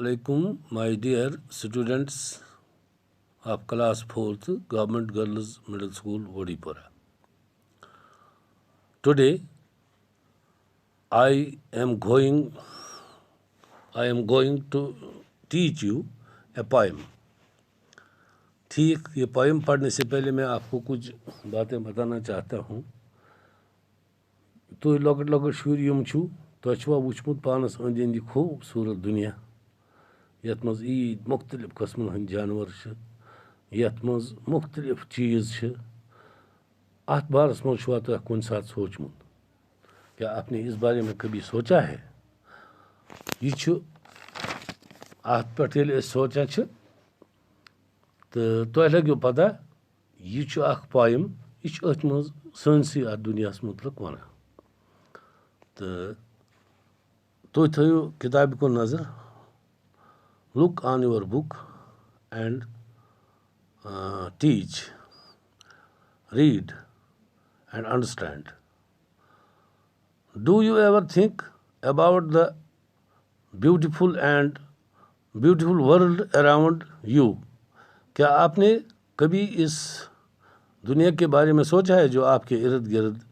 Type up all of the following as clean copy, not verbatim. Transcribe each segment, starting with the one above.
Alaikum, my dear students of class 4th Government Girls Middle School, Vodipura. Today I am going to teach you a poem. ठीक, ये poem पढ़ने से पहले मैं आपको कुछ बातें बताना चाहता हूँ. तो लॉकट लॉकट शुर यम छु तो छवा वुचमुत पानस अंदि अंदि खूबसूरत दुनिया यथ मज ईद मुख्तलिफ कस्मन हंद जानवर यथ मज मुख्तलिफ चीज़ अत बारस मज छुआ तो कुन साथ सोचमुत. क्या आपने इस बारे में कभी सोचा है? ये अत पे सोचा तो लगे पता यह पोएम यह अथ मज सनसी अत दुनिया मुतलक वन. तो थो किताब को नजर. Look on your book and teach, read and understand. Do you ever think about the beautiful world around you? क्या आपने कभी इस दुनिया के बारे में सोचा है जो आपके इर्द गिर्द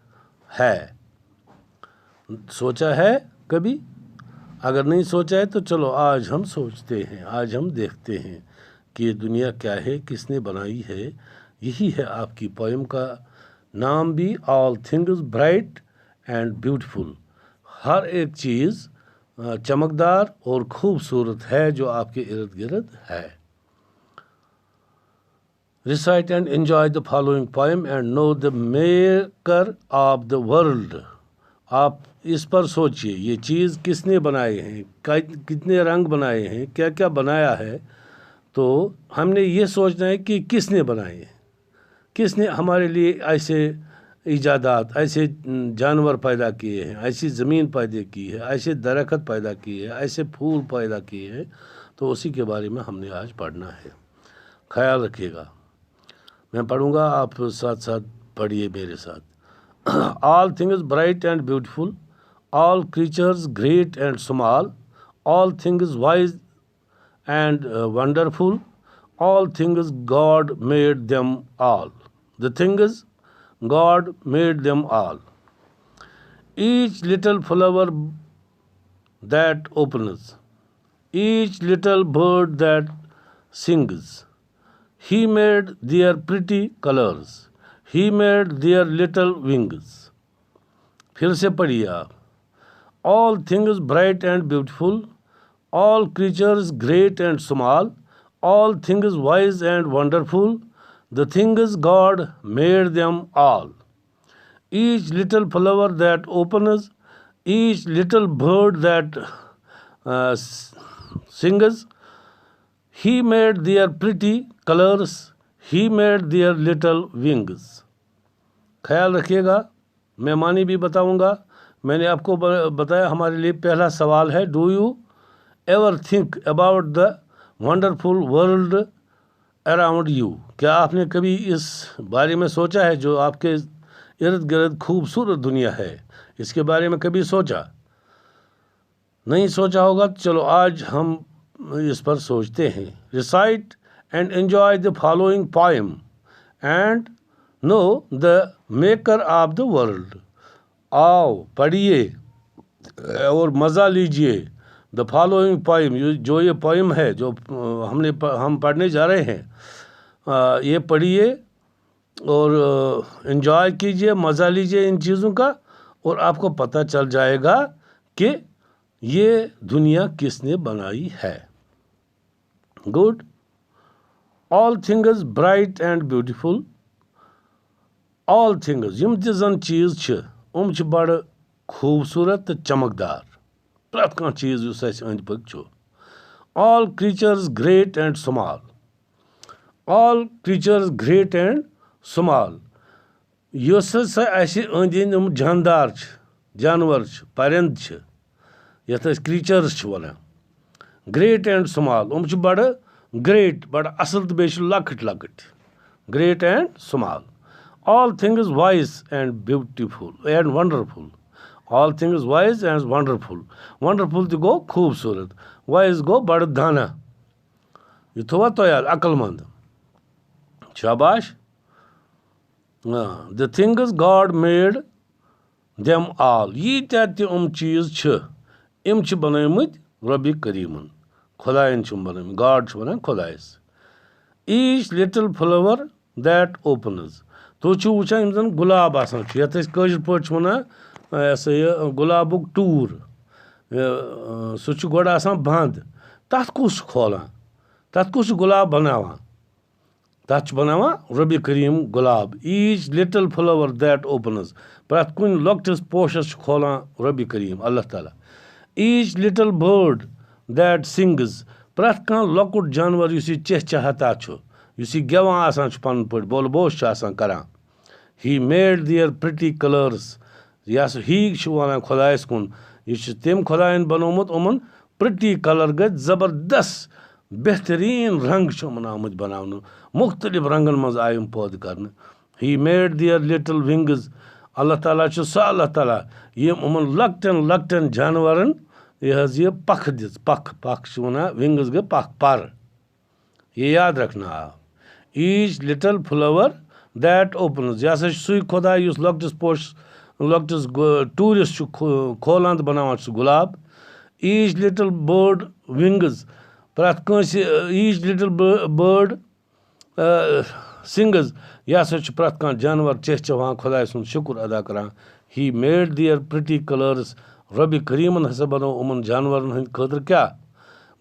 है? सोचा है कभी? अगर नहीं सोचा है तो चलो आज हम सोचते हैं, आज हम देखते हैं कि ये दुनिया क्या है, किसने बनाई है. यही है आपकी पोएम का नाम भी, all things bright and beautiful. हर एक चीज़ चमकदार और खूबसूरत है जो आपके इर्द गिर्द है. Recite and enjoy the following poem and know the maker of the world. आप इस पर सोचिए, ये चीज़ किसने बनाए हैं, कितने रंग बनाए हैं, क्या क्या बनाया है. तो हमने ये सोचना है कि किसने बनाए हैं, किसने हमारे लिए ऐसे इजादात, ऐसे जानवर पैदा किए हैं, ऐसी ज़मीन पैदा की है, ऐसे दरख्त पैदा किए हैं, ऐसे फूल पैदा किए हैं. तो उसी के बारे में हमने आज पढ़ना है. ख्याल रखिएगा, मैं पढ़ूँगा, आप साथ साथ पढ़िए मेरे साथ. All things bright and beautiful, all creatures great and small, all things wise and wonderful, all things God made them all. The things God made them all. Each little flower that opens, each little bird that sings, He made their pretty colors. He made their little wings. फिर से पढ़िए आप. All things bright and beautiful, all creatures great and small, all things wise and wonderful, the things God made them all. Each little flower that opens, each little bird that sings, He made their pretty colors. He made their little wings. ख्याल रखिएगा, मैं मानी भी बताऊंगा. मैंने आपको बताया हमारे लिए पहला सवाल है, do you ever think about the wonderful world around you. क्या आपने कभी इस बारे में सोचा है जो आपके इर्द गिर्द खूबसूरत दुनिया है, इसके बारे में कभी सोचा? नहीं सोचा होगा. चलो आज हम इस पर सोचते हैं. Recite and enjoy the following poem and know the maker of the world. आओ पढ़िए और मज़ा लीजिए. द फॉलोइंग पोएम, जो ये पोएम है जो हम पढ़ने जा रहे हैं, ये पढ़िए और एंजॉय कीजिए, मज़ा लीजिए इन चीज़ों का, और आपको पता चल जाएगा कि ये दुनिया किसने बनाई है. Good. All things bright and beautiful, all things यम तन चीज़ बड़ खूबसूरत तो चमकदार. प्रत कह चीज़ उस अंद पक. All creatures great and small, all creatures great and small. युस अंद अंद जानदार जानवर परिंद यथ क्रीचर्स वन. ग्रेट एंड स्मॉल बड़ ग्रेट, बड़ असल तो बेश लकट लकट. Great and small. All things wise and beautiful and wonderful, All things wise and wonderful. Wonderful to go खूबसूरत. Wise go बड़ दाना. ये थोड़ा तो यार अक्लमंद. शाबाश. The things God made them all. ये ते चीज छ. इम छ बनायमुत रबी करीमन. खुदायन छ बनायमुत. God छ बनाय खुदायस. Each little flower that opens. तो छु वुचान इम जन गुलाब आसान छ. यत कजिर पट वना ऐसे गुलाबुक टूर सह गोड़ आसान बंद. तथ कुछ खोलान. तथ कुछ गुलाब बनावान. तथ बनावान रबी करीम गुलाब. Each little flower that opens. प्रत कुन लॉक्टिस पोशस खोलान रबी करीम अल्लाह ताला. Each little bird that sings. प्रत कान लॉकुट जानवर युस चह चाहता छु. युस गेवान आसान छु पन पट बोल बोश आसान करान. He made their pretty colors. यस ही वन खुदायस कुन. यह तम खुदायन बनोमुत उमन प्रिटी कलर गए जबरदस्त बेहतरीन रंग आमुत बनाने. मुख्तलिफ रंगन मज आय पौध कर. He made their little wings. अल्लाह ताला सह अल्लाह ताला यम उमन लकटन लकटन जानवरन यह पख दिस. पख पख वन विंग्स गए पख पर. ये याद रखना आप. Each little flower that opens. यह सह खुदा युस लकटिस पोश लॉक्टिस टूरिस्ट खोलान तो बनावान गुलाब. Each little bird wings. प्रत each little bird sings. यह सह प्रत कान जानवर चहचवान खुदा सुन शुक्र अदा करान. He made their pretty colors. रबी करीमन हसा बनो उमन जानवरन हंद खतर क्या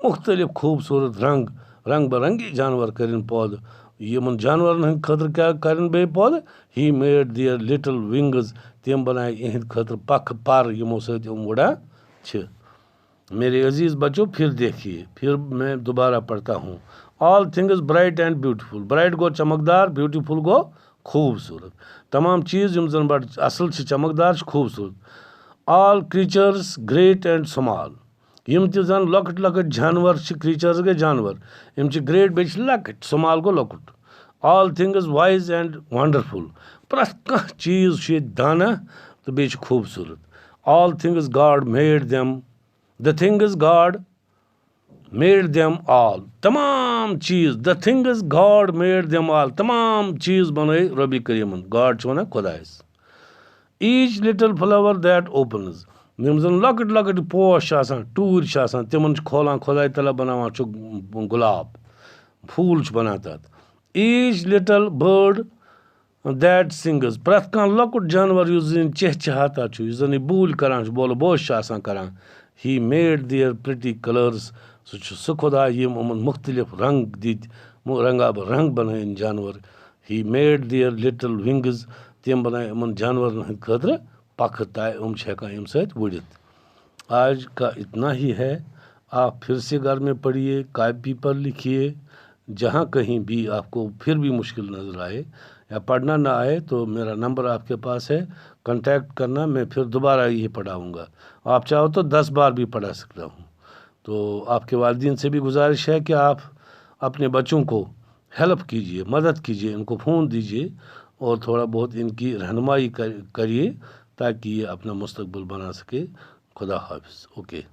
मुख्तलिफ खूबसूरत रंग. रंग बरंगी जानवर करिन पौध. यमन जानवरन हंद खतर क्या करिन बे पौध. He made their little wings. तम बनाए इहद खतर पख पर यमो सत उड़ा छ. मेरे अजीज बच्चों फिर देखिए. फिर मैं दोबारा पढ़ता हूँ. All things bright and beautiful. Bright गो चमकदार. ब्यूटीफुल गो खूबसूरत. तमाम चीज़ यम जन बड़ असल चमकदार खूबसूरत. All creatures great and small. यम त जन लकट लकट जानवर क्रीचर्स गए जानवर. यम great bay लकट small go लकट. All things wise and wonderful. प्रत कह चीज़ दाना तो बे खूबसूरत. All things God made them. The things God made them all. तमाम चीज़. The things God made them all. तमाम चीज़ बनाए रबी करीमन. God वन खुदायस. Each little flower that opens. यम जन लकट लकट पोश टूर तिमन खोलान खुदाय तला बनावान गुलाब फूल बनाता. Each little bird that sings. प्रत कान लकुट जानवर युस चह चाहता युस बूल करान बोल बोश करान. He made their pretty colors. सह खुदा यम उमन मुख्तलिफ रंग दित रंगा रंग बनाए जानवर. He made their little wings. तम बनाए उमन जानवर हंद खतर पख ताय हेकान अम सत उड़ित. आज का इतना ही है. आप फिर से घर में पढ़िए. कॉपी पर लिखिए. जहाँ कहीं भी आपको फिर भी मुश्किल नज़र आए या पढ़ना ना आए तो मेरा नंबर आपके पास है. कांटेक्ट करना. मैं फिर दोबारा ये पढ़ाऊँगा. आप चाहो तो 10 बार भी पढ़ा सकता हूँ. तो आपके वालिदैन से भी गुजारिश है कि आप अपने बच्चों को हेल्प कीजिए. मदद कीजिए. इनको फ़ोन दीजिए और थोड़ा बहुत इनकी रहनुमाई करिए ताकि ये अपना मुस्तकबिल बना सके. खुदा हाफिज़. ओके.